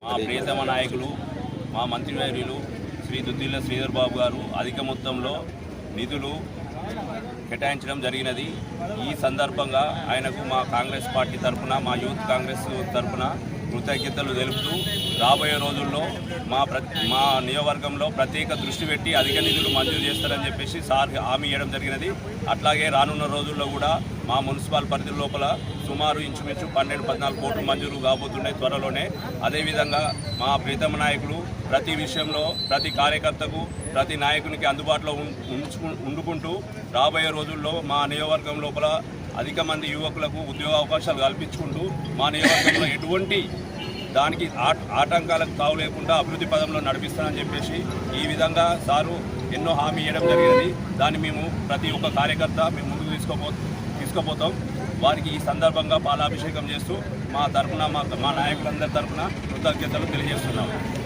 మా ప్రియతమ నాయకులు మా మంత్రివర్యులు శ్రీ దుద్దిల్ల శ్రీధర్ బాబు గారు అధిక మొత్తంలో నిధులు కేటాయించడం జరిగినది. ఈ సందర్భంగా ఆయనకు మా కాంగ్రెస్ పార్టీ తరఫున, మా యూత్ కాంగ్రెస్ తరఫున కృతజ్ఞతలు తెలుపుతూ రాబోయే రోజుల్లో మా నియోజకవర్గంలో ప్రత్యేక దృష్టి పెట్టి అధిక నిధులు మంజూరు చేస్తారని చెప్పేసి సార్ హామీ ఇవ్వడం జరిగినది. అట్లాగే రానున్న రోజుల్లో కూడా మా మున్సిపల్ పరిధి లోపల సుమారు ఇంచుమించు 12-14 కోట్లు మంజూరు కాబోతున్నాయి త్వరలోనే. అదేవిధంగా మా ప్రీతమ నాయకులు ప్రతి విషయంలో ప్రతి కార్యకర్తకు ప్రతి నాయకునికి అందుబాటులో ఉండుకుంటూ రాబోయే రోజుల్లో మా నియోజకవర్గం లోపల అధిక మంది యువకులకు ఉద్యోగ అవకాశాలు కల్పించుకుంటూ మా నియోజకవర్గంలో ఎటువంటి దానికి ఆటంకాలకు తావు లేకుండా అభివృద్ధి పదంలో నడిపిస్తానని చెప్పేసి ఈ విధంగా సారు ఎన్నో హామీ ఇవ్వడం జరిగినది. దాన్ని మేము ప్రతి ఒక్క కార్యకర్త మేము ముందుకు తీసుకుపోతాం. వారికి ఈ సందర్భంగా పాలాభిషేకం చేస్తూ మా తరఫున మా నాయకులందరి తరఫున కృతజ్ఞతలు తెలియజేస్తున్నాము.